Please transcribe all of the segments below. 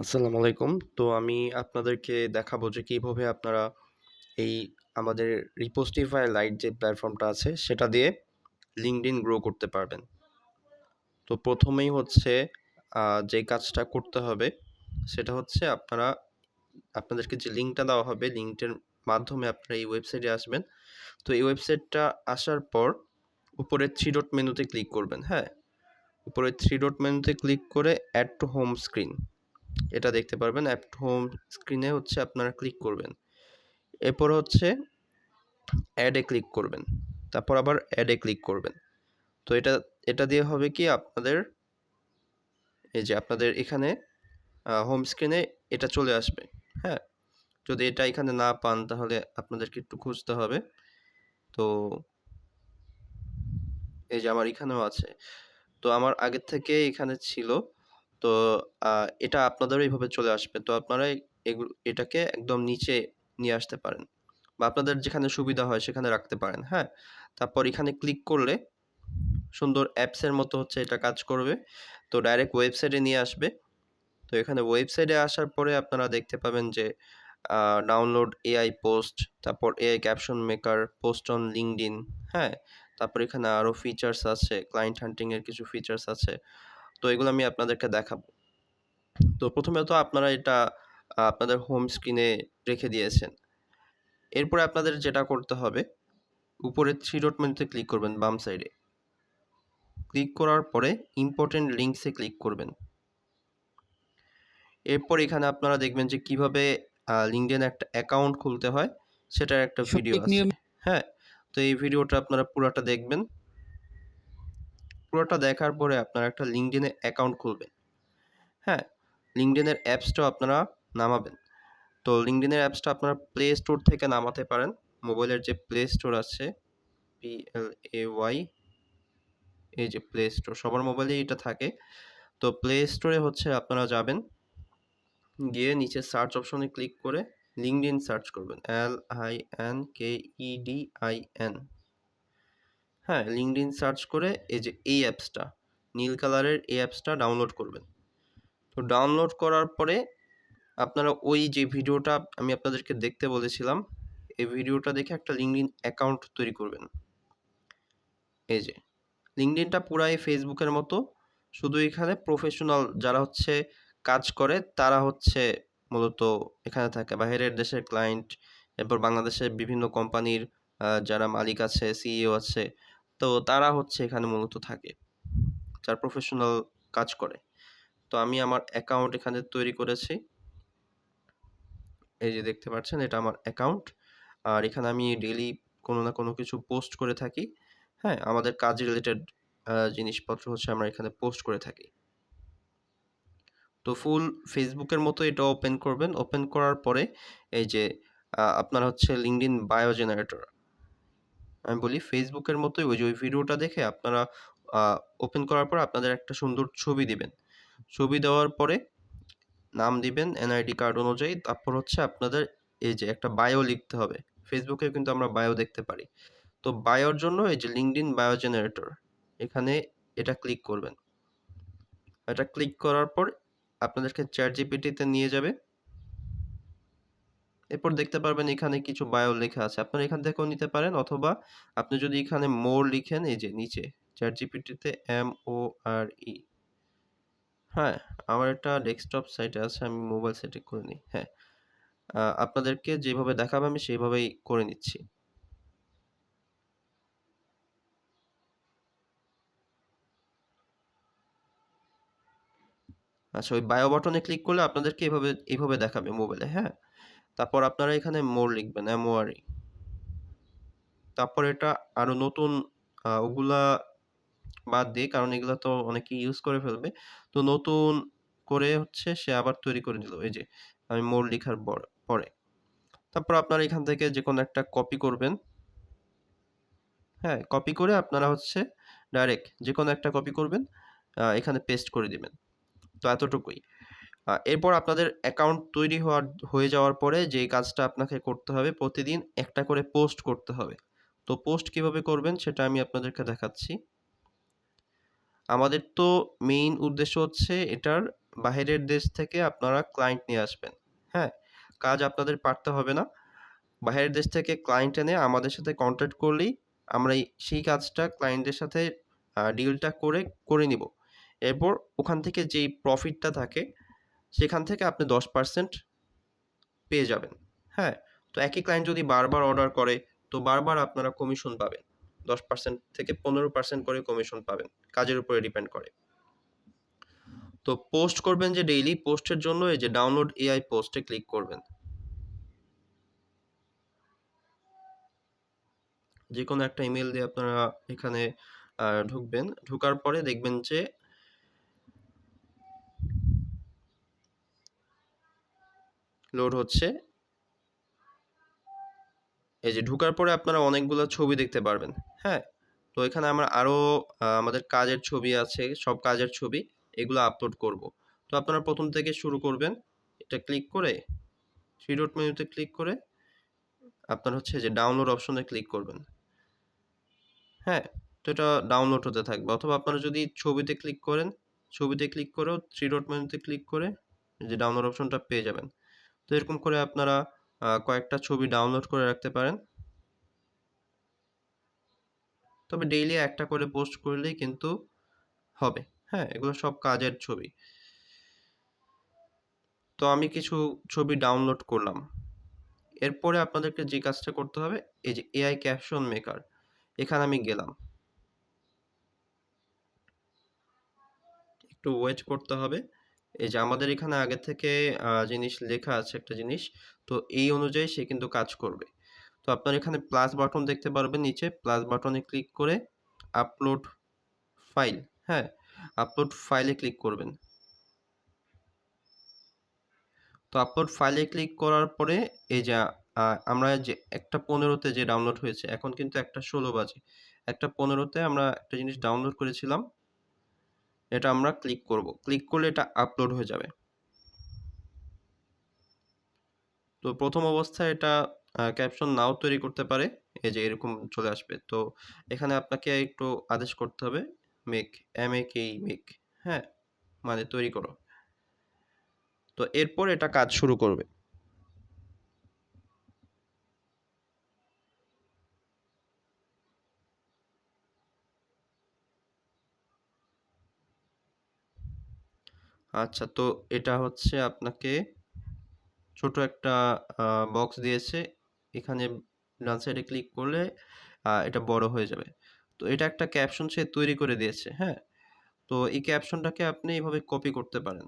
আসসালামু আলাইকুম। তো আমি আপনাদেরকে দেখাবো যে কিভাবে আপনারা এই আমাদের Repostify লাইট যে প্ল্যাটফর্মটা আছে সেটা দিয়ে LinkedIn গ্রো করতে পারবেন। তো প্রথমেই হচ্ছে যে কাজটা করতে হবে সেটা হচ্ছে আপনাদেরকে যে লিঙ্কটা দেওয়া হবে লিঙ্কটার মাধ্যমে আপনারা এই ওয়েবসাইটে আসবেন। তো এই ওয়েবসাইটটা আসার পর উপরে 3 ডট মেনুতে ক্লিক করবেন, হ্যাঁ? উপরে 3 ডট মেনুতে ক্লিক করে অ্যাড টু হোম স্ক্রিন এটা দেখতে পারবেন। অ্যাড টু হোম স্ক্রিনে হচ্ছে আপনারা ক্লিক করবেন। এরপর হচ্ছে অ্যাড এ ক্লিক করবেন। তারপর আবার অ্যাড এ ক্লিক করবেন। তো এটা দিয়ে হবে কি আপনাদের এখানে হোম স্ক্রিনে এটা চলে আসবে। হ্যাঁ? যদি এটা এখানে না পান তাহলে আপনাদেরকে একটু খুঁজতে হবে। তো এই যে আমার এখানেও আছে। তো আমার আগের থেকে এখানে ছিল। তো এটা আপনাদেরও এইভাবে চলে আসবে। তো আপনারা এটাকে একদম নিচে নিয়ে আসতে পারেন। বা আপনাদের যেখানে সুবিধা হয় সেখানে রাখতে পারেন, হ্যাঁ? তারপর এখানে ক্লিক করলে সুন্দর অ্যাপসের মতো হচ্ছে এটা কাজ করবে। তো ডাইরেক্ট ওয়েবসাইটে নিয়ে আসবে। তো এখানে ওয়েবসাইটে আসার পরে আপনারা দেখতে পাবেন যে ডাউনলোড এআই পোস্ট, তারপর AI caption maker, post on LinkedIn, হ্যাঁ? তারপর এখানে আরও ফিচার্স আছে, ক্লায়েন্ট হান্টিং এর কিছু ফিচার্স আছে। তো এগুলো আমি আপনাদেরকে দেখাবো। তো প্রথমত আপনারা এটা আপনাদের হোম স্ক্রিনে রেখে দিয়েছেন। এরপরে আপনাদের যেটা করতে হবে, উপরে 3 ডট মেনুতে ক্লিক করবেন বাম সাইডে। ক্লিক করার পরে ইম্পোর্টেন্ট লিঙ্কসে ক্লিক করবেন। এরপর এখানে আপনারা দেখবেন যে কিভাবে LinkedIn একটা অ্যাকাউন্ট খুলতে হয় সেটার একটা ভিডিও সঠিক আছে। নিয়ম হ্যাঁ? তো এই ভিডিওটা আপনারা পুরাটা দেখবেন। পুরোটা দেখার পরে আপনারা একটা LinkedIn এ অ্যাকাউন্ট খুলবেন। হ্যাঁ? LinkedIn এর অ্যাপসটাও আপনারা নামাবেন। তো LinkedIn এর অ্যাপসটা আপনারা প্লে স্টোর থেকে নামাতে পারেন। মোবাইলের যে প্লে স্টোর আছে PLAY এই যে প্লে স্টোর সবার মোবাইলেই এটা থাকে। তো প্লে স্টোরে হচ্ছে আপনারা যাবেন। গিয়ে নিচে সার্চ অপশনে ক্লিক করে LinkedIn সার্চ করবেন। LINKEDIN হ্যাঁ, LinkedIn সার্চ করে এই যে এই অ্যাপসটা, নীল কালারের এই অ্যাপসটা ডাউনলোড করবেন। তো ডাউনলোড করার পরে আপনারা ওই যে ভিডিওটা আমি আপনাদেরকে দেখতে বলেছিলাম, এই ভিডিওটা দেখে একটা LinkedIn অ্যাকাউন্ট তৈরি করবেন। এই যে LinkedInটা পুরাই ফেসবুকের মতো, শুধু এখানে প্রফেশনাল যারা হচ্ছে কাজ করে তারা হচ্ছে মূলত এখানে থাকে। বাহিরের দেশের ক্লায়েন্ট, এরপর বাংলাদেশের বিভিন্ন কোম্পানির যারা মালিক আছে, সিইও আছে, তো তারা হচ্ছে এখানে মূলত থাকে। যারা প্রফেশনাল কাজ করে। তো আমি আমার অ্যাকাউন্ট এখানে তৈরি করেছি। এই যে দেখতে পাচ্ছেন এটা আমার অ্যাকাউন্ট। আর এখানে আমি ডেইলি কোনো না কোনো কিছু পোস্ট করে থাকি। হ্যাঁ? আমাদের কাজ রিলেটেড জিনিসপত্র হচ্ছে আমরা এখানে পোস্ট করে থাকি। তো ফুল ফেসবুকের মতো এটা ওপেন করবেন। ওপেন করার পরে এই যে আপনার হচ্ছে LinkedIn বায়ো জেনারেটর। আমি বলি ফেসবুকের মতোই ওই যে ওই ভিডিওটা দেখে আপনারা আ ওপেন করার পর আপনাদের একটা সুন্দর ছবি দিবেন। ছবি দেওয়ার পরে নাম দিবেন এনআইডি কার্ড অনুযায়ী। তারপর হচ্ছে আপনাদের এই যে একটা বায়ো লিখতে হবে। ফেসবুকেও কিন্তু আমরা বায়ো দেখতে পারি। তো বায়োর জন্য এই যে LinkedIn বায়ো জেনারেটর এখানে এটা ক্লিক করবেন। এটা ক্লিক করার পর আপনাদেরকে ChatGPT তে নিয়ে যাবে। এরপর দেখতে পারবেন এখানে কিছু বায়ো লেখা আছে। আপনারা এখান থেকেও নিতে পারেন অথবা আপনি যদি এখানে মোর লিখেন এই যে নিচে ChatGPT তে MORE হ্যাঁ, আমার একটা ডেস্কটপ সাইটে আছে। আমি মোবাইল সেটে করে নিই। হ্যাঁ, আপনাদেরকে যেভাবে দেখাবো আমি সেভাবেই করে নিচ্ছি। আচ্ছা ওই বায়ো বাটনে ক্লিক করলে আপনাদেরকে এভাবে দেখাবে মোবাইলে, হ্যাঁ? তারপর আপনারা এখানে মোর লিখবেন MORE তারপর এটা আরো নতুন ওগুলা বাদ দিয়ে কারণ এগুলা তো অনেকেই ইউজ করে ফেলবে। তো নতুন করে হচ্ছে সে আবার তৈরি করে দিল। এই যে আমি মোর লিখার পরে। তারপর আপনারা এখান থেকে যেকোনো একটা কপি করবেন। হ্যাঁ? কপি করে আপনারা হচ্ছে ডাইরেক্ট যেকোনো একটা কপি করবেন। এখানে পেস্ট করে দিবেন। তো এতটুকুই। এরপর আপনাদের অ্যাকাউন্ট তৈরি হয়ে যাওয়ার পরে যেই কাজটা আপনাকে করতে হবে প্রতিদিন একটা করে পোস্ট করতে হবে। তো পোস্ট কিভাবে করবেন সেটা আমি আপনাদেরকে দেখাচ্ছি। আমাদের তো মেইন উদ্দেশ্য হচ্ছে এটার বাহিরের দেশ থেকে আপনারা ক্লায়েন্ট নিয়ে আসবেন। হ্যাঁ? কাজ আপনাদের পারতে হবে না। বাহিরের দেশ থেকে ক্লায়েন্ট এনে আমাদের সাথে কন্ট্যাক্ট করলেই আমরা সেই কাজটা ক্লায়েন্টের সাথে ডিলটা করে নিব। এরপর ওখান থেকে যেই প্রফিটটা থাকে সেখান থেকে আপনি 10% পেয়ে যাবেন। হ্যাঁ? তো একই ক্লায়েন্ট যদি বারবার অর্ডার করে তো বারবার আপনারা কমিশন পাবেন। 10% থেকে 15% করে কমিশন পাবেন। কাজের উপরে ডিপেন্ড করে। তো পোস্ট করবেন যে ডেইলি পোস্টের জন্য এই যে ডাউনলোড এআই পোস্টে ক্লিক করবেন। যেকোনো একটা ইমেইল দিয়ে আপনারা এখানে ঢুকবেন। ঢোকার পরে দেখবেন যে লোড হচ্ছে। এই যে ঢোকার পরে আপনারা অনেকগুলো ছবি দেখতে পারবেন। হ্যাঁ? তো এখানে আমরা আরো আমাদের কাজের ছবি আছে, সব কাজের ছবি এগুলো আপলোড করব। তো আপনারা ১ম থেকে শুরু করবেন। এটা ক্লিক করে 3 ডট মেনুতে ক্লিক করে আপনার হচ্ছে যে ডাউনলোড অপশনে ক্লিক করবেন। হ্যাঁ? তো এটা ডাউনলোড হতে থাকবে অথবা আপনারা যদি ছবিতে ক্লিক করেন, ছবিতে ক্লিক করেও 3 ডট মেনুতে ক্লিক করে এই যে ডাউনলোড অপশনটা পেয়ে যাবেন। তো এরকম করে আপনারা কয়েকটা ছবি ডাউনলোড করে রাখতে পারেন। তবে ডেইলি একটা করে পোস্ট করলেই কিন্তু হবে। হ্যাঁ? এগুলো সব কাজের ছবি। তো আমি কিছু ছবি ডাউনলোড করলাম। এরপরে আপনাদেরকে যে কাজটা করতে হবে এই যে এআই ক্যাপশন মেকার এখানে আমি গেলাম। একটু ওয়েট করতে হবে। এই যে আমাদের এখানে আগে থেকে জিনিস লেখা আছে একটা জিনিস। তো এই অনুযায়ী সে কিন্তু কাজ করবে। তো আপনার এখানে প্লাস বাটন দেখতে পারবেন নিচে প্লাস বাটনে ক্লিক করে আপলোড ফাইল, হ্যাঁ? আপলোড ফাইলে ক্লিক করবেন। তো আপলোড ফাইলে ক্লিক করার পরে এই যে আমরা যে ১টা ১৫ তে যে ডাউনলোড হয়েছে এখন কিন্তু ১টা ১৬ বাজে। ১টা ১৫ তে আমরা একটা জিনিস ডাউনলোড করেছিলাম। এটা আমরা ক্লিক করব। ক্লিক করলে এটা আপলোড হয়ে যাবে। তো ১ম অবস্থায় এটা ক্যাপশন নাও তৈরি করতে পারে। এই যে এরকম চলে আসবে। তো এখানে আপনাকে একটু আদেশ করতে হবে মেক, M-A-K-E মেক, হ্যাঁ? মানে তৈরি করো। তো এরপর এটা কাজ শুরু করবে। আচ্ছা তো এটা হচ্ছে আপনাকে ছোট একটা আ বক্স দিয়েছে। এখানে ডান সাইডে ক্লিক করলে এটা বড় হয়ে যাবে। তো এটা একটা ক্যাপশন সে তৈরি করে দিয়েছে, হ্যাঁ? তো এই ক্যাপশনটাকে আপনি এভাবে কপি করতে পারেন।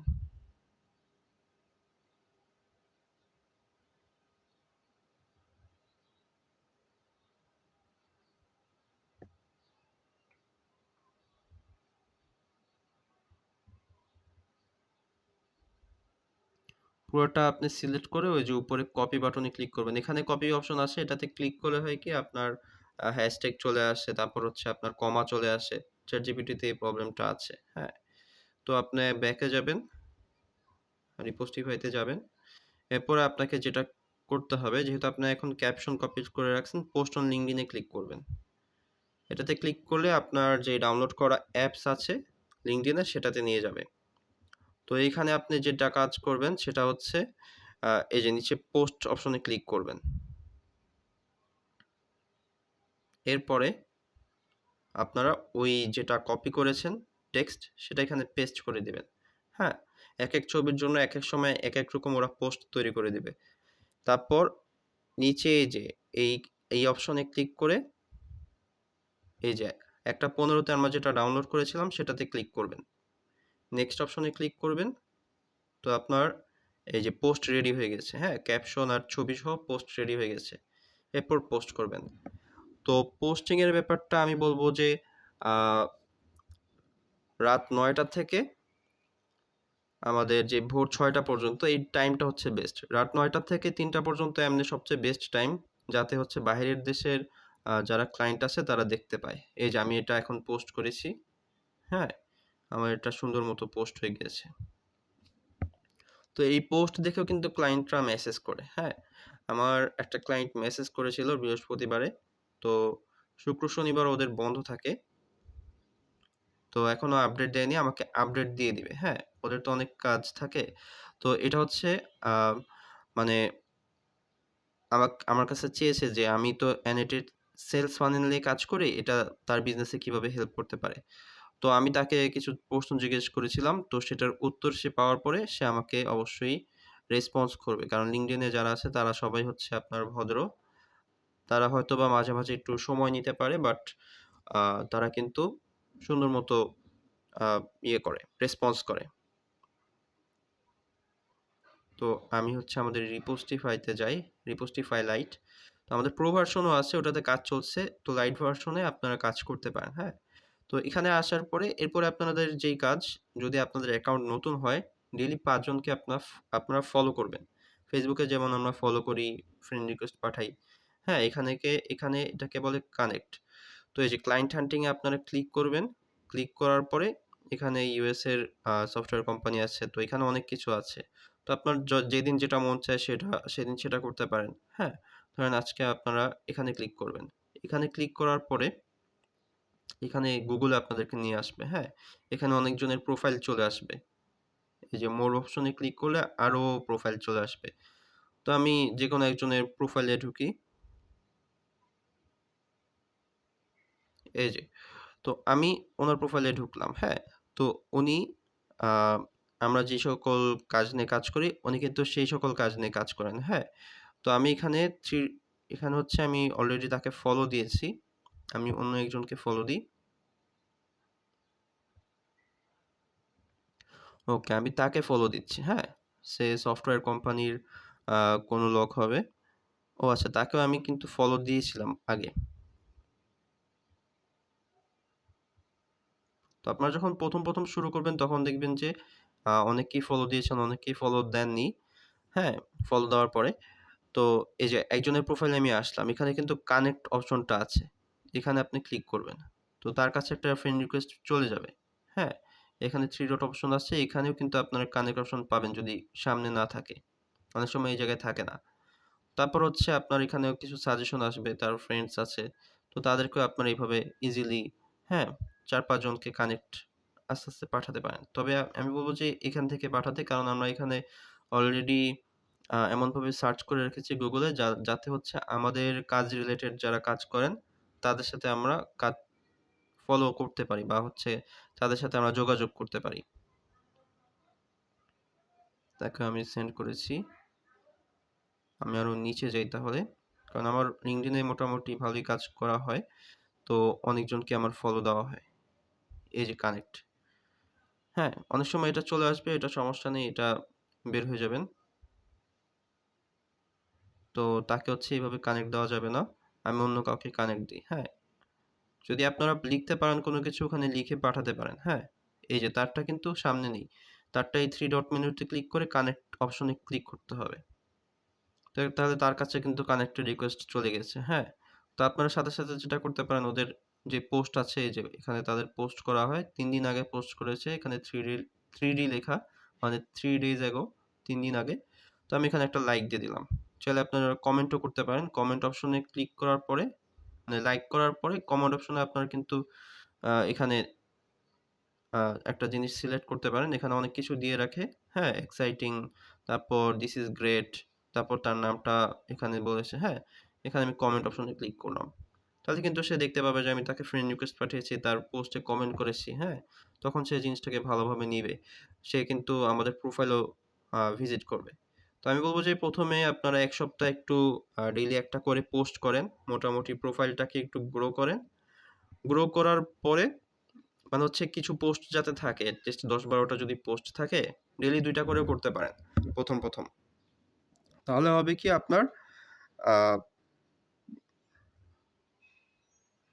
পুরোটা আপনি সিলেক্ট করে ওই যে উপরে কপি বাটনে ক্লিক করবেন। এখানে কপি অপশন আছে এটাতে ক্লিক করলে হয় কি আপনার হ্যাশট্যাগ চলে আসে, তারপর হচ্ছে আপনার কমা চলে আসে। ChatGPT তে এই প্রবলেমটা আছে, হ্যাঁ? তো আপনি ব্যাকে যাবেন, রিপোস্টিফাই তে যাবেন। এরপরে আপনাকে যেটা করতে হবে যেহেতু আপনি এখন ক্যাপশন কপি করে রাখছেন, post on LinkedIn A click করবেন। এটাতে ক্লিক করলে আপনার যে ডাউনলোড করা অ্যাপস আছে লিঙ্কডইন এর সেটাতে নিয়ে যাবে। তো এইখানে আপনি যেটা কাজ করবেন সেটা হচ্ছে এই যে নিচে পোস্ট অপশনে ক্লিক করবেন। এরপরে আপনারা ওই যেটা কপি করেছেন টেক্সট সেটা এখানে পেস্ট করে দিবেন। হ্যাঁ? একেক ছবির জন্য একেক সময় একেক রকম ওরা পোস্ট তৈরি করে দিবে। তারপর নিচে এই যে এই, এই অপশনে ক্লিক করে এই যে ১টা ১৫ তে আমরা যেটা ডাউনলোড করেছিলাম সেটাতে ক্লিক করবেন। নেক্সট অপশনে ক্লিক করবেন। তো আপনার এই যে পোস্ট রেডি হয়ে গেছে, হ্যাঁ? ক্যাপশন আর ছবি সহ পোস্ট রেডি হয়ে গেছে। এরপর পোস্ট করবেন। তো পোস্টিং এর ব্যাপারটা আমি বলব যে আ রাত ৯ টা থেকে আমাদের যে ভোর ৬ টা পর্যন্ত এই টাইমটা হচ্ছে বেস্ট। রাত ৯ টা থেকে ৩ টা পর্যন্ত এমনি সবচেয়ে বেস্ট টাইম। যাতে হচ্ছে বাহিরের দেশের যারা ক্লায়েন্ট আছে তারা দেখতে পায়। এই যে আমি এটা এখন পোস্ট করেছি, হ্যাঁ? আমার এটা সুন্দর মতো পোস্ট হয়ে গিয়েছে। তো এই পোস্ট দেখেও কিন্তু ক্লায়েন্টরা মেসেজ করে, হ্যাঁ? আমার একটা ক্লায়েন্ট মেসেজ করেছিল বৃহস্পতিবারে। তো শুক্র, শনিবার ওদের বন্ধ থাকে। তো এখনো আপডেট দেয়নি। আমাকে আপডেট দিয়ে দিবে, হ্যাঁ? ওদের তো অনেক কাজ থাকে। তো এটা হচ্ছে আ মানে আমার কাছে চেয়েছে যে আমি তো অ্যানোটেড সেলস ফানেল নিয়ে কাজ করি। এটা তার বিজনেসে কিভাবে হেল্প করতে পারে। তো আমি তাকে কিছু প্রশ্ন জিজ্ঞেস করেছিলাম। তো সেটার উত্তর সে পাওয়ার পরে সে আমাকে অবশ্যই রেসপন্স করবে। কারণ LinkedIn এ যারা আছে তারা সবাই হচ্ছে আপনার ভদ্র। তারা হয়তোবা মাঝে, মাঝে একটু সময় নিতে পারে বাট আ তারা কিন্তু সুন্দর মতো আ ইয়ে করে, রেসপন্স করে। তো আমি হচ্ছে আমাদের Repostify তে যাই। Repostify light. তো আমাদের প্রো ভার্সনও আছে, ওটাতে কাজ চলছে। তো লাইট ভার্সনে আপনারা কাজ করতে পারেন, হ্যাঁ? তো এখানে আসার পরে এরপরে আপনাদের যেই কাজ, যদি আপনাদের অ্যাকাউন্ট নতুন হয়, ডেইলি ৫ জনকে আপনারা ফলো করবেন। Facebook এ যেমন আমরা ফলো করি, ফ্রেন্ড রিকোয়েস্ট পাঠাই। হ্যাঁ? এখানে এটাকে বলে কানেক্ট। তো এই যে ক্লায়েন্ট হান্টিং এ আপনারা ক্লিক করবেন। ক্লিক করার পরে এখানে ইউএস এর সফটওয়্যার কোম্পানি আছে। তো এখানে অনেক কিছু আছে। তো আপনার যেদিন যেটা মন চায় সেদিন সেটা করতে পারেন। হ্যাঁ? ধরেন আজকে আপনারা এখানে ক্লিক করবেন। এখানে ক্লিক করার পরে এখানে Google আপনাদেরকে নিয়ে আসবে। হ্যাঁ? এখানে অনেকজনের প্রোফাইল চলে আসবে। এই যে মোর অপশনে ক্লিক করলে আরো প্রোফাইল চলে আসবে। তো আমি যেকোনো একজনের প্রোফাইলে ঢুকি। এই যে। তো আমি উনার প্রোফাইলে ঢুকলাম। হ্যাঁ? তো উনি আ আমরা যে সকল কাজ নিয়ে কাজ করি, উনি কিন্তু সেই সকল কাজ নিয়ে কাজ করেন। হ্যাঁ? তো আমি এখানে হচ্ছে আমি অলরেডি তাকে ফলো দিয়েছি। আমি অন্য একজনকে ফলো দিই। ওকে, আমি তাকে ফলো দিচ্ছি। হ্যাঁ? সে সফটওয়্যার কোম্পানির আ কোনো লোক হবে। ও আচ্ছা, তাকেও আমি কিন্তু ফলো দিয়েছিলাম আগে। তো আপনারা যখন ১ম শুরু করবেন তখন দেখবেন যে অনেকেই ফলো দিয়েছেন, অনেকেই ফলো দেননি। হ্যাঁ? ফলো দেওয়ার পরে তো এই যে একজনের প্রোফাইলে আমি আসলাম। এখানে কিন্তু কানেক্ট অপশনটা আছে। এখানে আপনি ক্লিক করবেন। তো তার কাছে একটা ফ্রেন্ড রিকোয়েস্ট চলে যাবে। হ্যাঁ? এখানে 3 ডট অপশন আছে। এখানেও কিন্তু আপনারা কানেক্ট অপশন পাবেন যদি সামনে না থাকে। অনেক সময় এই জায়গায় থাকে না। তারপর হচ্ছে আপনার এখানেও কিছু সাজেশন আসবে। তার ফ্রেন্ডস আছে। তো তাদেরকেও আপনারা এইভাবে ইজিলি, হ্যাঁ? ৪-৫ জনকে কানেক্ট আস্তে, আস্তে পাঠাতে পারেন। তবে আমি বলব যে এখান থেকে পাঠাতে, কারণ আমরা এখানে অলরেডি এমনভাবে সার্চ করে রেখেছি Google এ যাতে হচ্ছে আমাদের কাজ রিলেটেড যারা কাজ করেন তাদের সাথে আমরা ফলো করতে পারি বা হচ্ছে তাদের সাথে আমরা যোগাযোগ করতে পারি। তাকে আমি সেন্ড করেছি। আমি আরো নিচে যাই তাহলে। কারণ আমার LinkedIn এ মোটামুটি ভালোই কাজ করা হয়। তো অনেকজনকে আমার ফলো দেওয়া হয়। এই যে কানেক্ট। হ্যাঁ? অনেক সময় এটা চলে আসবে, এটা সমস্যা নেই। এটা বের হয়ে যাবেন। তো তাকে হচ্ছে এভাবে কানেক্ট দেওয়া যাবে না। আমি অন্য কাউকে কানেক্ট দিই। হ্যাঁ? যদি আপনারা লিখতে পারেন কোনো কিছু, ওখানে লিখে পাঠাতে পারেন। হ্যাঁ? এই যে তারটা কিন্তু সামনে নেই। তারটা এই 3 ডট মেনুতে ক্লিক করে কানেক্ট অপশনে ক্লিক করতে হবে। তাহলে তার কাছে কিন্তু কানেক্টেড রিকোয়েস্ট চলে গেছে। হ্যাঁ? তো আপনারা সাথে, সাথে যেটা করতে পারেন, ওদের যে পোস্ট আছে, এই যে এখানে তাদের পোস্ট করা হয়। ৩ দিন আগে পোস্ট করেছে। এখানে 3D লেখা, মানে 3 days ago, ৩ দিন আগে। তো আমি এখানে একটা লাইক দিয়ে দিলাম। চাইলে আপনারা কমেন্টও করতে পারেন। কমেন্ট অপশনে ক্লিক করার পরে, মানে লাইক করার পরে কমেন্ট অপশনে আপনারা কিন্তু এখানে আ একটা জিনিস সিলেক্ট করতে পারেন। এখানে অনেক কিছু দিয়ে রাখে। হ্যাঁ? এক্সাইটিং, তারপর দিস ইস গ্রেট, তারপর তার নামটা এখানে বলেছে। হ্যাঁ? এখানে আমি কমেন্ট অপশনে ক্লিক করলাম। তাহলে কিন্তু সে দেখতে পাবে যে আমি তাকে ফ্রেন্ড রিকোয়েস্ট পাঠিয়েছি, তার পোস্টে কমেন্ট করেছি। হ্যাঁ? তখন সে জিনিসটাকে ভালোভাবে নিবে। সে কিন্তু আমাদের প্রোফাইলও ভিজিট করবে। তো আমি বলব যে ১ম এ আপনারা ১ সপ্তাহ একটু ডেইলি একটা করে পোস্ট করেন। মোটামুটি প্রোফাইলটাকে একটু গ্রো করেন। গ্রো করার পরে, মানে হচ্ছে কিছু পোস্ট যাতে থাকে, এটলিস্ট ১০-১২ টা যদি পোস্ট থাকে, ডেইলি ২ টা করেও করতে পারেন ১ম। তাহলে হবে কি আপনার আ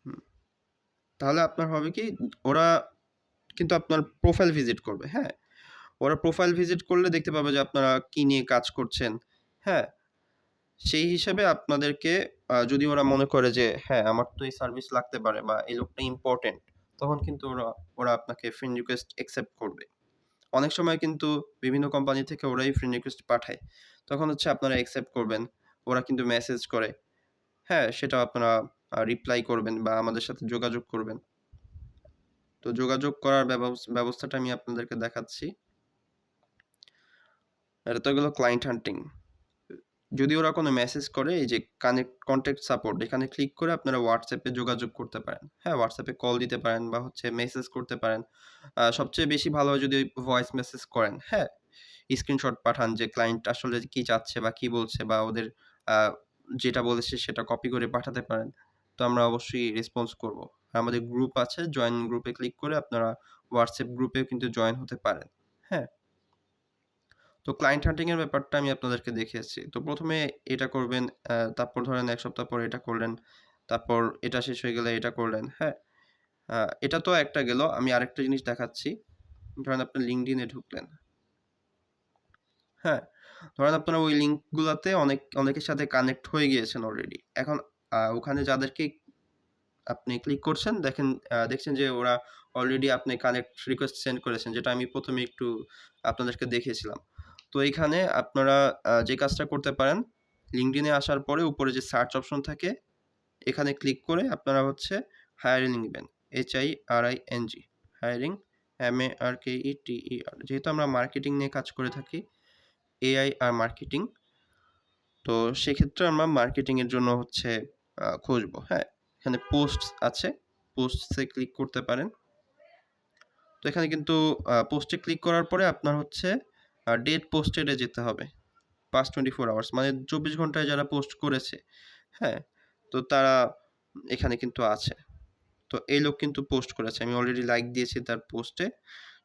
হুম, তাহলে আপনার হবে কি, ওরা কিন্তু আপনার প্রোফাইল ভিজিট করবে, হ্যাঁ? ওরা প্রোফাইল ভিজিট করলে দেখতে পাবে যে আপনারা কি নিয়ে কাজ করছেন, হ্যাঁ? সেই হিসাবে আপনাদেরকে যদি ওরা মনে করে যে হ্যাঁ, আমার তো এই সার্ভিস লাগতে পারে বা এই লোকটা ইম্পোর্টেন্ট, তখন কিন্তু ওরা আপনাকে ফ্রেন্ড রিকোয়েস্ট অ্যাকসেপ্ট করবে। অনেক সময় কিন্তু বিভিন্ন কোম্পানি থেকে ওরাই ফ্রেন্ড রিকোয়েস্ট পাঠায়। তখন হচ্ছে আপনারা অ্যাকসেপ্ট করবেন। ওরা কিন্তু মেসেজ করে। হ্যাঁ? সেটাও আপনারা রিপ্লাই করবেন বা আমাদের সাথে যোগাযোগ করবেন। তো যোগাযোগ করার ব্যবস্থাটা আমি আপনাদেরকে দেখাচ্ছি। এটা তো গেল ক্লায়েন্ট হান্টিং। যদি ওরা কোনো মেসেজ করে, এই যে কন্ট্যাক্ট সাপোর্ট, এখানে ক্লিক করে আপনারা হোয়াটসঅ্যাপে যোগাযোগ করতে পারেন। হ্যাঁ, হোয়াটসঅ্যাপে কল দিতে পারেন বা হচ্ছে মেসেজ করতে পারেন। সবচেয়ে বেশি ভালো হয় যদি ভয়েস মেসেজ করেন। হ্যাঁ? স্ক্রিনশট পাঠান যে ক্লায়েন্ট আসলে কি চাচ্ছে বা কি বলছে, বা ওদের আ যেটা বলেছে সেটা কপি করে পাঠাতে পারেন। তো আমরা অবশ্যই রেসপন্স করব। আমাদের গ্রুপ আছে, জয়েন গ্রুপে ক্লিক করে আপনারা হোয়াটসঅ্যাপ গ্রুপেও কিন্তু জয়েন হতে পারেন। হ্যাঁ? তো ক্লায়েন্ট হান্টিং এর ব্যাপারটা আমি আপনাদেরকে দেখিয়েছি। তো ১ম এ এটা করবেন, তারপর ধরেন ১ সপ্তাহ পরে এটা করলেন। তারপর এটা শেষ হয়ে গেলে এটা করলেন। হ্যাঁ? আ এটা তো একটা গেল। আমি আরেকটা জিনিস দেখাচ্ছি। ধরেন আপনি LinkedIn এ ঢুকলেন। হ্যাঁ? ধরেন আপনারা ওই লিঙ্ক গুলাতে অনেকের সাথে কানেক্ট হয়ে গিয়েছেন অলরেডি। এখন ওখানে যাদেরকে আপনি ক্লিক করছেন, দেখছেন যে ওরা অলরেডি আপনি কানেক্ট রিকোয়েস্ট সেন্ড করেছেন, যেটা আমি ১ম এ একটু আপনাদেরকে দেখিয়েছিলাম। তো এইখানে আপনারা যে কাজটা করতে পারেন, LinkedIn এ আসার পরে উপরে যে সার্চ অপশন থাকে, এখানে ক্লিক করে আপনারা হচ্ছে হায়ারিং লিখবেন। HIRING, hiring, MARKETER। যেহেতু আমরা মার্কেটিং নিয়ে কাজ করে থাকি, AIR মার্কেটিং। তো সেক্ষেত্রে আমরা মার্কেটিং এর জন্য হচ্ছে খুঁজবো। হ্যাঁ? এখানে পোস্টস আছে। পোস্টস এ ক্লিক করতে পারেন। তো এখানে কিন্তু পোস্টে ক্লিক করার পরে আপনার হচ্ছে ডেট পোস্টেড এ যেতে হবে। past 24 আওয়ার্স, মানে ২৪ ঘন্টায় যারা পোস্ট করেছে। হ্যাঁ? তো তারা এখানে কিন্তু আছে। তো এই লোক কিন্তু পোস্ট করেছে। আমি অলরেডি লাইক দিয়েছি তার পোস্টে।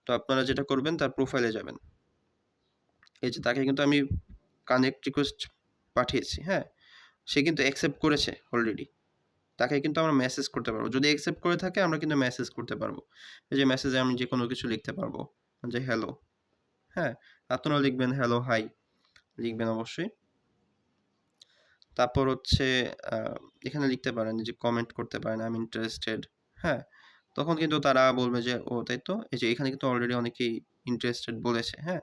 তো আপনারা যেটা করবেন, তার প্রোফাইলে যাবেন। এই যে তাকে কিন্তু আমি কানেক্ট রিকোয়েস্ট পাঠিয়েছি। হ্যাঁ? সে কিন্তু অ্যাকসেপ্ট করেছে অলরেডি। তাকে কিন্তু আমরা মেসেজ করতে পারবো। যদি অ্যাকসেপ্ট করে থাকে আমরা কিন্তু মেসেজ করতে পারবো। এই যে মেসেজে আমি যেকোনো কিছু লিখতে পারবো। যে হ্যালো। হ্যাঁ? আপনারাও লিখবেন হ্যালো, হাই লিখবেন অবশ্যই। তারপর হচ্ছে আ এখানে লিখতে পারেন যে কমেন্ট করতে পারেন, আই এম ইন্টারেস্টেড। হ্যাঁ? তখন কিন্তু তারা বলবে যে, ও তাই তো? এই যে এখানে কিন্তু অলরেডি অনেকেই ইন্টারেস্টেড বলেছে। হ্যাঁ?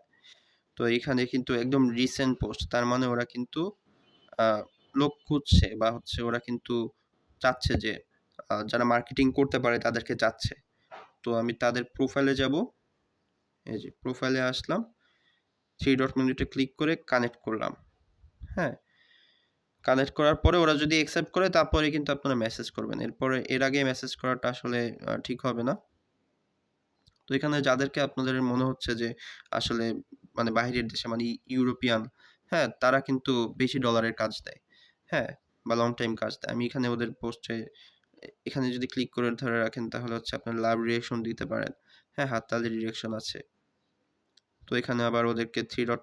তো এখানে কিন্তু একদম রিসেন্ট পোস্ট। তার মানে ওরা কিন্তু আ লোক খুঁজছে, বা হচ্ছে ওরা কিন্তু চাচ্ছে যে যারা মার্কেটিং করতে পারে তাদেরকে চাচ্ছে। তো আমি তাদের প্রোফাইলে যাবো। এই যে প্রোফাইলে আসলাম। 3 ডট মেনুতে ক্লিক করে কানেক্ট করলাম। হ্যাঁ? কানেক্ট করার পরে ওরা যদি অ্যাকসেপ্ট করে, তারপরে কিন্তু আপনারা মেসেজ করবেন। এর আগে মেসেজ করাটা আসলে ঠিক হবে না। তো এখানে যাদেরকে আপনাদের মনে হচ্ছে যে আসলে মানে বাহিরের দেশে, মানে ইউরোপিয়ান, হ্যাঁ? তারা কিন্তু বেশি ডলারের কাজ দেয়। হ্যাঁ? বা লং টাইম কাজ দেয়। আমি এখানে ওদের পোস্টে এখানে যদি ক্লিক করে ধরে রাখেন, তাহলে হচ্ছে আপনার লাভ রিঅ্যাকশন দিতে পারেন। হ্যাঁ? হাততালির রিঅ্যাকশন আছে। তো এখানে আবার ওদেরকে 3 ডট,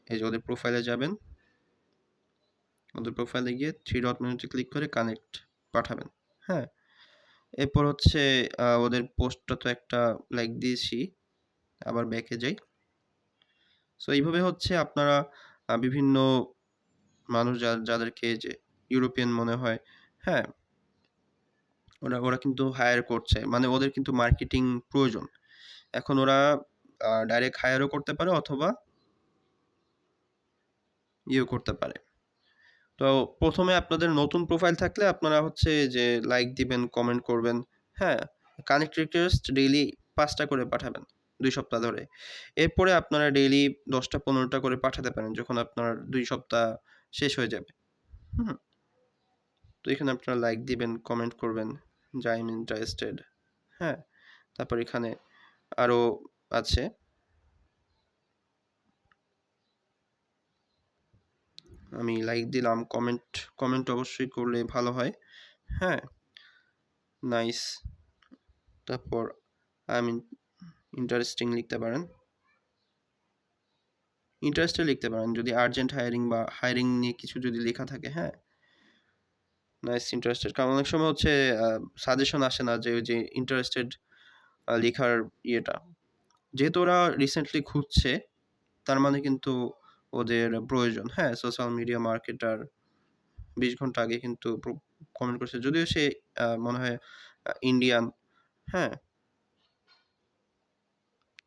এই যে ওদের প্রোফাইলে যাবেন। ওদের প্রোফাইলে গিয়ে 3 ডট মেনুতে ক্লিক করে কানেক্ট পাঠাবেন। হ্যাঁ? এরপর হচ্ছে ওদের পোস্টটা তো একটা লাইক দিয়েছি। আবার ব্যাকে যাই। সো এইভাবে হচ্ছে আপনারা বিভিন্ন মানুষ যাদেরকে যে ইউরোপিয়ান মনে হয়, হ্যাঁ? ওরা কিন্তু হায়ার করছে। মানে ওদের কিন্তু মার্কেটিং প্রয়োজন। এখন ওরা ডাইরেক্ট হায়ারও করতে পারে, অথবা ইয়েও করতে পারে। তো ১ম এ আপনাদের নতুন প্রোফাইল থাকলে আপনারা হচ্ছে যে লাইক দিবেন, কমেন্ট করবেন। হ্যাঁ? কানেক্ট রিকোয়েস্ট ডেইলি ৫ টা করে পাঠাবেন ২ সপ্তাহ ধরে। এরপরে আপনারা ডেইলি ১০ টা ১৫ টা করে পাঠাতে পারেন যখন আপনার ২ সপ্তাহ শেষ হয়ে যাবে। হুম? তো এখানে আপনারা লাইক দিবেন, কমেন্ট করবেন যে আই এম ইন্টারেস্টেড। হ্যাঁ? তারপর এখানে আরো আছে। আমি লাইক দিলাম, কমেন্ট অবশ্যই করলে ভালো হয়। হ্যাঁ? নাইস। তারপর আই এম ইন্টারেস্টিং লিখতে পারেন। ইন্টারেস্টেড লিখতে পারেন যদি আর্জেন্ট হায়ারিং বা হায়ারিং নিয়ে কিছু যদি লেখা থাকে। হ্যাঁ? Nice interested. কারণ অনেক সময় হচ্ছে আ সাজেশন আসে না যে ওই যে ইন্টারেস্টেড লেখার ইয়েটা। যেহেতু ওরা রিসেন্টলি খুঁজছে, তার মানে কিন্তু ওদের প্রয়োজন। হ্যাঁ? সোশ্যাল মিডিয়া মার্কেটার ২০ ঘন্টা আগে কিন্তু কমেন্ট করছে। যদিও সে মনে হয় ইন্ডিয়ান। হ্যাঁ?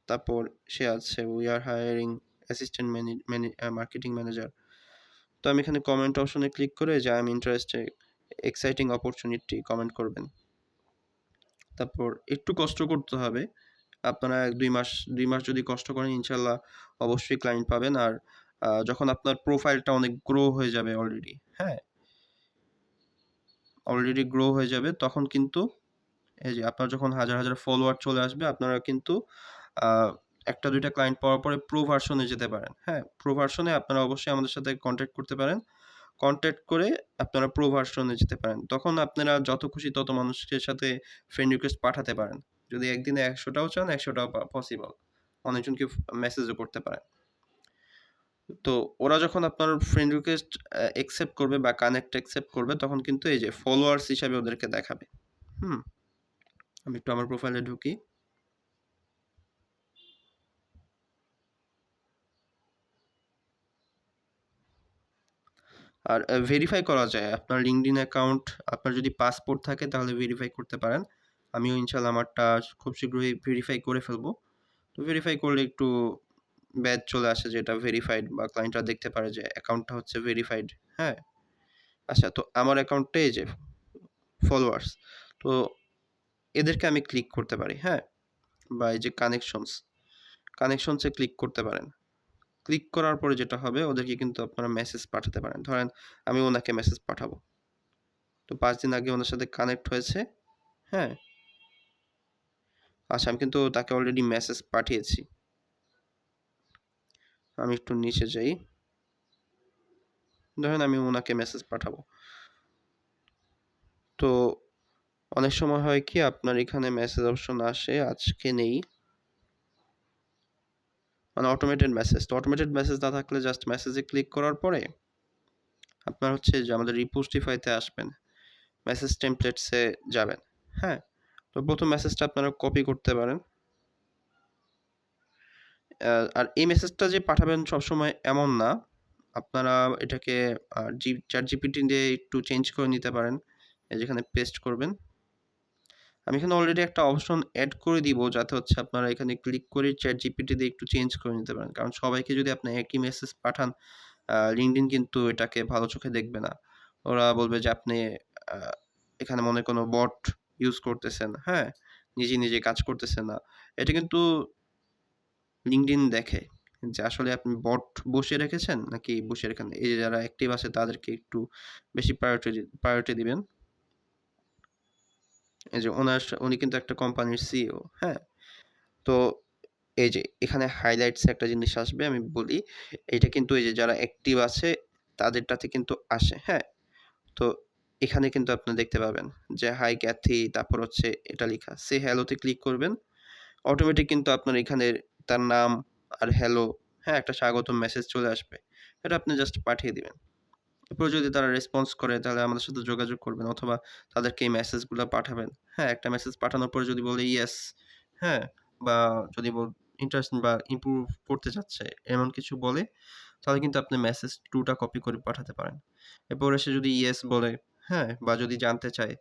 তারপর সে আছে, "we are hiring assistant marketing manager." তো আমি এখানে কমেন্ট অপশনে ক্লিক করে যে, "I am interested, exciting opportunity" comment করবেন। তারপর একটু কষ্ট করতে হবে। আপনারা ২ মাস যদি কষ্ট করেন ইনশাআল্লাহ অবশ্যই ক্লায়েন্ট পাবেন। আর যখন আপনার প্রোফাইলটা অনেক গ্রো হয়ে যাবে অলরেডি, হ্যাঁ? অলরেডি গ্রো হয়ে যাবে তখন কিন্তু এই যে আপনার যখন হাজার, হাজার ফলোয়ার চলে আসবে আপনারা কিন্তু আ ১ টা ২ টা ক্লায়েন্ট পাওয়ার পরে প্রো ভার্সন এ যেতে পারেন। হ্যাঁ? প্রো ভার্সন এ আপনারা অবশ্যই আমাদের সাথে কনট্যাক্ট করতে পারেন। কনট্যাক্ট করে আপনারা প্রো ভার্সন এ যেতে পারেন। তখন আপনারা যত খুশি তত মানুষের সাথে ফ্রেন্ড রিকোয়েস্ট পাঠাতে পারেন। যদি একদিনে ১০০ টাও চান ১০০ টাও পসিবল। অনেকজনকে মেসেজও করতে পারেন। তো ওরা যখন আপনার ফ্রেন্ড রিকোয়েস্ট অ্যাকসেপ্ট করবে বা কানেক্ট অ্যাকসেপ্ট করবে তখন কিন্তু এই যে ফলোয়ার্স হিসাবে ওদেরকে দেখাবে। হুম? আমি একটু আমার প্রোফাইলে ঢুকি। আর ভেরিফাই করা যায়। আপনার LinkedIn অ্যাকাউন্ট আপনার যদি পাসপোর্ট থাকে তাহলে ভেরিফাই করতে পারেন। আমিও ইনশাআল্লাহ আমারটা খুব শীঘ্রই ভেরিফাই করে ফেলবো। তো ভেরিফাই করলে একটু ব্যাজ চলে আসে যে এটা ভেরিফাইড বা ক্লায়েন্টরা দেখতে পারে যে অ্যাকাউন্টটা হচ্ছে ভেরিফাইড। হ্যাঁ? আচ্ছা তো আমার অ্যাকাউন্টটা এই যে ফলোয়ার্স। তো এদেরকে আমি ক্লিক করতে পারি। হ্যাঁ? বা এই যে কানেকশনস এ ক্লিক করতে পারেন। ক্লিক করার পরে যেটা হবে ওদেরকে কিন্তু আপনারা মেসেজ পাঠাতে পারেন। ধরেন আমি ওনাকে মেসেজ পাঠাবো। তো ৫ দিন আগে ওনার সাথে কানেক্ট হয়েছে। হ্যাঁ? আচ্ছা আমি কিন্তু তাকে অলরেডি মেসেজ পাঠিয়েছি। আমি একটু নিচে যাই। ধরেন আমি ওনাকে মেসেজ পাঠাবো। তো অনেক সময় হয় কি আপনার এখানে মেসেজ অপশন আসে, আজকে নেই। মানে অটোমেটেড মেসেজ। তো অটোমেটেড মেসেজ না থাকলে জাস্ট মেসেজে ক্লিক করার পরে আপনার হচ্ছে যে আমাদের রিপোস্টিফাইতে আসবেন। মেসেজ টেমপ্লেটস এ যাবেন। হ্যাঁ? তো ১ম মেসেজটা আপনারা কপি করতে পারেন। আর এই মেসেজটা যে পাঠাবেন সবসময় এমন না। আপনারা এটাকে ChatGPT দিয়ে একটু চেঞ্জ করে নিতে পারেন। এই যেখানে পেস্ট করবেন। আমি এখানে অলরেডি একটা অপশন এড করে দিব যাতে হচ্ছে আপনারা এখানে ক্লিক করে ChatGPT দিয়ে একটু চেঞ্জ করে নিতে পারেন। কারণ সবাইকে যদি আপনি একই মেসেজ পাঠান, LinkedIn কিন্তু এটাকে ভালো চোখে দেখবে না। ওরা বলবে যে আপনি আ এখানে মনে হয় কোনো বট ইউজ করতেছেন, হ্যাঁ? নিজে কাজ করতেছেন না। এটা কিন্তু LinkedIn দেখে যে আসলে আপনি বট বসিয়ে রেখেছেন নাকি বসিয়ে রাখেন নাই। এই যে যারা অ্যাক্টিভ আছে তাদেরকে একটু বেশি প্রায়োরিটি দিবেন। এই যে উনি কিন্তু একটা কোম্পানির সিইও, হ্যাঁ? তো এই যে এখানে হাইলাইটস এ একটা জিনিস আসবে আমি বলি। এইটা কিন্তু এই যে যারা অ্যাক্টিভ আছে তাদেরটাতে কিন্তু আসে, হ্যাঁ? তো এখানে কিন্তু আপনি দেখতে পাবেন যে হাই ক্যাথি তারপর হচ্ছে এটা লিখা। সে হ্যালো তে ক্লিক করবেন। অটোমেটিক কিন্তু আপনার এখানে তার নাম আর হ্যালো, হ্যাঁ? একটা স্বাগতম মেসেজ চলে আসবে। এটা আপনি জাস্ট পাঠিয়ে দিবেন। এরপর যদি তারা রেসপন্স করে তাহলে আমাদের সাথে যোগাযোগ করবেন অথবা তাদেরকে এই মেসেজগুলা পাঠাবেন। হ্যাঁ? একটা মেসেজ পাঠানোর পরে যদি বলে ইয়েস, হ্যাঁ? বা যদি ইন্টারেস্টিং বা ইমপ্রুভ করতে চাচ্ছে এমন কিছু বলে তাহলে কিন্তু আপনি মেসেজ 2 টা কপি করে পাঠাতে পারেন। এরপরে সে যদি ইয়েস বলে, হ্যাঁ? বা যদি জানতে চায়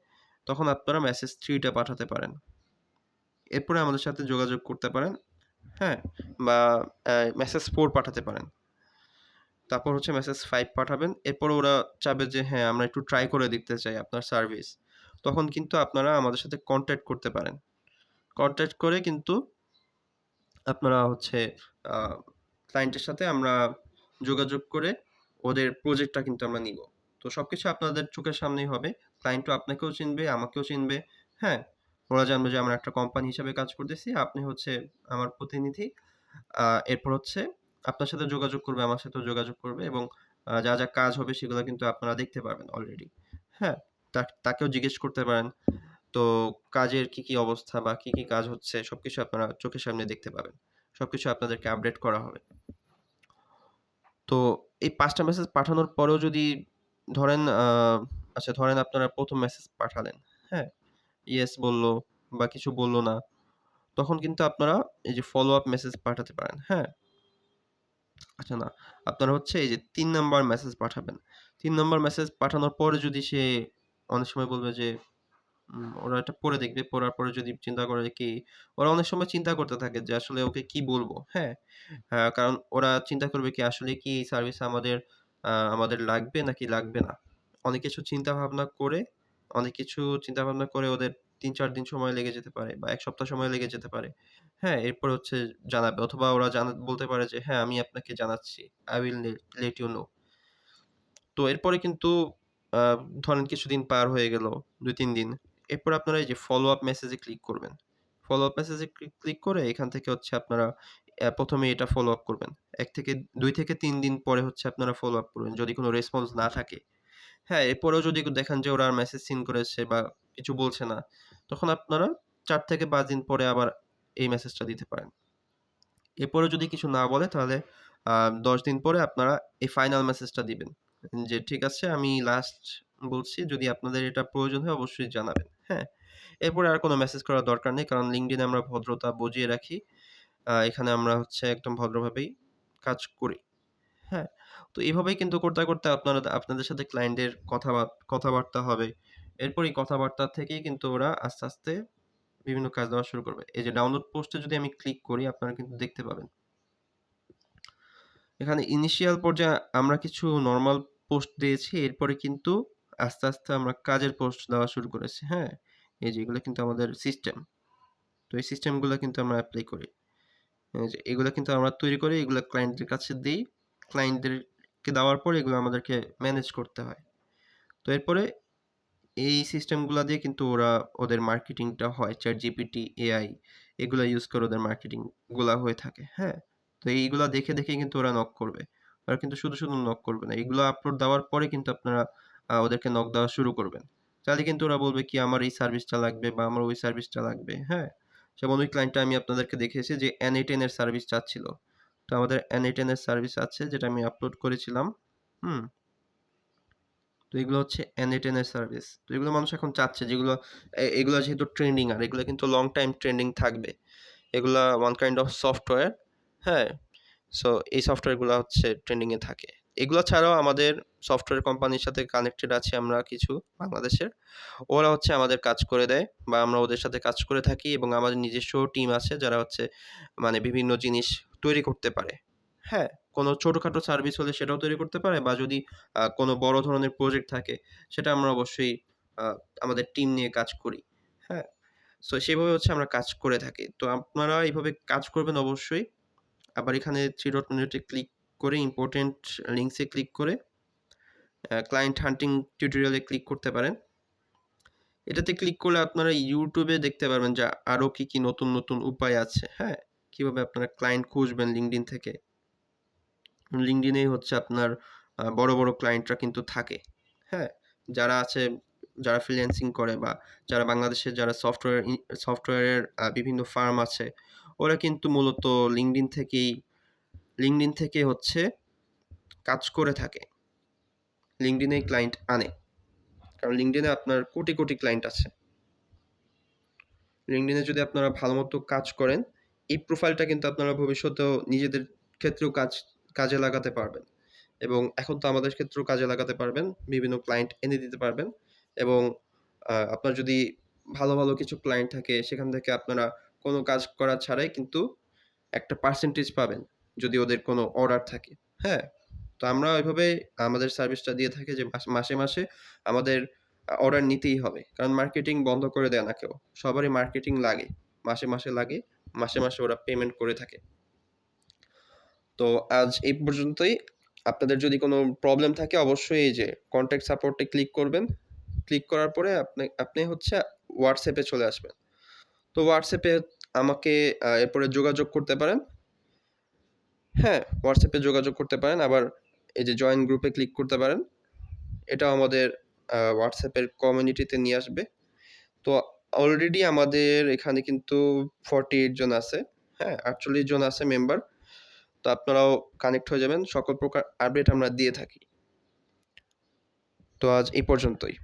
তখন আপনারা মেসেজ 3 টা পাঠাতে পারেন। এরপরে আমাদের সাথে যোগাযোগ করতে পারেন, হ্যাঁ? বা মেসেজ 4 পাঠাতে পারেন। তারপর হচ্ছে মেসেজ 5 পাঠাবেন। এরপর ওরা চাবে যে হ্যাঁ, আমরা একটু ট্রাই করে দেখতে চাই আপনার সার্ভিস। তখন কিন্তু আপনারা আমাদের সাথে কনট্যাক্ট করতে পারেন। কনট্যাক্ট করে কিন্তু আপনারা হচ্ছে আ ক্লায়েন্টের সাথে আমরা যোগাযোগ করে ওদের প্রজেক্টটা কিন্তু আমরা নিবো। তো সবকিছু আপনাদের চোখের সামনেই হবে। ক্লায়েন্টও আপনাকেও চিনবে, আমাকেও চিনবে। হ্যাঁ? ওরা জানবে যে আমরা একটা কোম্পানি হিসেবে কাজ করতেছি। আপনি হচ্ছে আমার প্রতিনিধি। আ এরপর হচ্ছে আপনার সাথে যোগাযোগ করবে, আমার সাথেও যোগাযোগ করবে এবং যা কাজ হবে সেগুলা কিন্তু আপনারা দেখতে পারবেন অলরেডি। হ্যাঁ? তাকেও জিজ্ঞেস করতে পারেন। তো কাজের কি অবস্থা বা কি কাজ হচ্ছে সবকিছু আপনারা চোখের সামনে দেখতে পাবেন। সবকিছু আপনাদেরকে আপডেট করা হবে। তো এই ৫ টা মেসেজ পাঠানোর পরেও যদি ধরেন আচ্ছা ধরেন আপনারা ১ম মেসেজ পাঠালেন। হ্যাঁ? ইয়েস বলল বা কিছু বলল না। তখন কিন্তু আপনারা এই যে ফলো আপ মেসেজ পাঠাতে পারেন। হ্যাঁ? আচ্ছা না, আপনারা হচ্ছে এই যে ৩ নাম্বার মেসেজ পাঠাবেন। ৩ নাম্বার মেসেজ পাঠানোর পরে যদি সে অনেক সময় বলবে যে ওরা এটা পড়ে দেখবে। পড়ার পরে যদি চিন্তা করে কি ওরা অনেক সময় চিন্তা করতে থাকে যে আসলে ওকে কি বলবো, হ্যাঁ? কারণ ওরা চিন্তা করবে কি আসলে কি এই সার্ভিস আমাদের লাগবে নাকি লাগবে না। অনেক কিছু চিন্তা ভাবনা করে ওদের ৩-৪ দিন সময় লেগে যেতে পারে বা ১ সপ্তাহ সময় লেগে যেতে পারে। হ্যাঁ? এরপর হচ্ছে জানাবে অথবা ওরা বলতে পারে যে, "হ্যাঁ, আমি আপনাকে জানাচ্ছি। I will let you know." তো এরপরে কিন্তু আ ধরেন কিছুদিন পার হয়ে গেল, ২-৩ দিন। এরপর আপনারা এই যে ফলো আপ মেসেজে ক্লিক করবেন। ফলো আপ মেসেজে ক্লিক করে এখান থেকে হচ্ছে আপনারা ১ম এ এটা ফলো আপ করবেন। ২ থেকে ৩ দিন পরে হচ্ছে আপনারা ফলো আপ করবেন যদি কোন রেসপন্স না থাকে। হ্যাঁ, এরপরেও যদি দেখেন যে ওরা মেসেজ সিন করেছে বা কিছু বলছে না, তখন আপনারা ৪ থেকে ৫ দিন পরে আবার এই মেসেজটা দিতে পারেন। এরপরেও যদি কিছু না বলে তাহলে আ ১০ দিন পরে আপনারা এই ফাইনাল মেসেজটা দিবেন। যে ঠিক আছে আমি লাস্ট বলছি যদি আপনাদের এটা প্রয়োজন হয় অবশ্যই জানাবেন। হ্যাঁ? এরপরে আর কোন মেসেজ করার দরকার নেই। কারণ LinkedIn এ আমরা ভদ্রতা বজিয়ে রাখি। এখানে আমরা হচ্ছে একদম ভদ্রভাবেই কাজ করি। হ্যাঁ? তো এভাবেই কিন্তু করতে আপনাদের সাথে ক্লায়েন্টের কথাবার্তা হবে। এরপর এই কথাবার্তা থেকেই কিন্তু ওরা আস্তে, আস্তে বিভিন্ন কাজ দেওয়া শুরু করবে। এই যে ডাউনলোড পোস্টে যদি আমি ক্লিক করি আপনারা কিন্তু দেখতে পাবেন। এখানে ইনিশিয়াল পর্যায়ে আমরা কিছু নরমাল পোস্ট দিয়েছি। এরপরে কিন্তু আস্তে, আস্তে আমরা কাজের পোস্ট দেওয়া শুরু করেছি। হ্যাঁ? এই যে এগুলো কিন্তু আমাদের সিস্টেম। তো এই সিস্টেমগুলো কিন্তু আমরা এপ্লাই করি। এই যে এগুলো কিন্তু আমরা তৈরি করে এগুলো ক্লায়েন্টদের কাছে দেই। ক্লায়েন্টদেরকে দেওয়ার পর এগুলো আমাদেরকে ম্যানেজ করতে হয়। তো এরপরে এই সিস্টেমগুলা দিয়ে কিন্তু ওদের মার্কেটিংটা হয়। ChatGPT, AI এগুলা ইউজ করে ওদের মার্কেটিং গুলা হয়ে থাকে। হ্যাঁ? তো এইগুলা দেখে, দেখেই কিন্তু ওরা নক করবে। ওরা কিন্তু শুধু নক করবে না। এগুলো আপলোড দেওয়ার পরে কিন্তু আপনারা ওদেরকে নক দেওয়া শুরু করবেন। তাহলে কিন্তু ওরা বলবে কি আমার এই সার্ভিসটা লাগবে বা আমার ওই সার্ভিসটা লাগবে। হ্যাঁ? যেমন ওই ক্লায়েন্টটা আমি আপনাদেরকে দেখিয়েছি যে N8N এর সার্ভিস চাচ্ছিল। তো আমাদের N8N এর সার্ভিস আছে যেটা আমি আপলোড করেছিলাম। হুম? তো এগুলো হচ্ছে N8N এর সার্ভিস। তো এগুলো মানুষ এখন চাচ্ছে যেগুলো এগুলো যেহেতু ট্রেন্ডিং আর এগুলো কিন্তু লং টাইম ট্রেন্ডিং থাকবে। এগুলা ওয়ান কাইন্ড অফ সফটওয়্যার। হ্যাঁ? সো এই সফটওয়্যারগুলা হচ্ছে ট্রেন্ডিং এ থাকে। এগুলা ছাড়াও আমাদের সফটওয়্যার কোম্পানির সাথে কানেক্টেড আছি আমরা কিছু বাংলাদেশের। ওরা হচ্ছে আমাদের কাজ করে দেয় বা আমরা ওদের সাথে কাজ করে থাকি এবং আমাদের নিজস্ব টিম আছে যারা হচ্ছে মানে বিভিন্ন জিনিস তৈরি করতে পারে। হ্যাঁ? কোনো ছোটখাটো সার্ভিস হলে সেটাও তৈরি করতে পারে বা যদি কোনো বড় ধরনের প্রজেক্ট থাকে সেটা আমরা অবশ্যই আ আমাদের টিম নিয়ে কাজ করি। হ্যাঁ? সো সেভাবে হচ্ছে আমরা কাজ করে থাকি। তো আপনারা এভাবে কাজ করবেন অবশ্যই। আবার এখানে 3 ডট মেনুতে ক্লিক করে ইম্পোর্টেন্ট লিংকস এ ক্লিক করে ক্লায়েন্ট হান্টিং টিউটোরিয়াল এ ক্লিক করতে পারেন। এটাতে ক্লিক করলে আপনারা YouTube এ দেখতে পারবেন যে আরো কি নতুন, নতুন উপায় আছে। হ্যাঁ? কিভাবে আপনারা ক্লায়েন্ট খুঁজবেন LinkedIn থেকে। LinkedIn এই হচ্ছে আপনার বড়, বড় ক্লায়েন্টরা কিন্তু থাকে। হ্যাঁ? যারা আছে, যারা ফ্রিল্যান্সিং করে বা যারা বাংলাদেশের যারা সফটওয়্যারের বিভিন্ন ফার্ম আছে, ওরা কিন্তু মূলত LinkedIn থেকে হচ্ছে কাজ করে থাকে। LinkedIn এই ক্লায়েন্ট আনে। কারণ LinkedIn এ আপনার কোটি, কোটি ক্লায়েন্ট আছে। LinkedIn এ যদি আপনারা ভালোমতো কাজ করেন, এই প্রোফাইলটা কিন্তু আপনারা ভবিষ্যতেও নিজেদের ক্ষেত্রেও কাজে লাগাতে পারবেন। এবং এখন তো আমাদের ক্ষেত্রেও কাজে লাগাতে পারবেন। বিভিন্ন ক্লায়েন্ট এনে দিতে পারবেন। এবং আপনার যদি ভালো, ভালো কিছু ক্লায়েন্ট থাকে সেখান থেকে আপনারা কোনো কাজ করা ছাড়াই কিন্তু একটা পার্সেন্টেজ পাবেন। যদি ওদের কোনো অর্ডার থাকে। হ্যাঁ? তো আমরা ওইভাবে আমাদের সার্ভিসটা দিয়ে থাকি যে মাসে, মাসে আমাদের অর্ডার নিতেই হবে। কারণ মার্কেটিং বন্ধ করে দেয় না কেউ। সবারই মার্কেটিং লাগে। মাসে, মাসে লাগে। মাসে, মাসে ওরা পেমেন্ট করে থাকে। তো আজ এই পর্যন্তই। আপনাদের যদি কোনো প্রবলেম থাকে অবশ্যই এই যে কনট্যাক্ট সাপোর্ট এ ক্লিক করবেন। ক্লিক করার পরে আপনি হচ্ছে WhatsApp এ চলে আসবেন। তো WhatsApp এ আমাকে এরপরে যোগাযোগ করতে পারেন। হ্যাঁ, WhatsApp এ যোগাযোগ করতে পারেন। আবার এই যে জয়েন গ্রুপে ক্লিক করতে পারেন। এটাও আমাদের WhatsApp এর কমিউনিটিতে নিয়ে আসবে। তো অলরেডি আমাদের এখানে কিন্তু 48 জন আছে। হ্যাঁ? 48 জন আছে মেম্বার। তো আপনারাও কানেক্ট হয়ে যাবেন। সকল প্রকার আপডেট আমরা দিয়ে থাকি। তো আজ এই পর্যন্তই।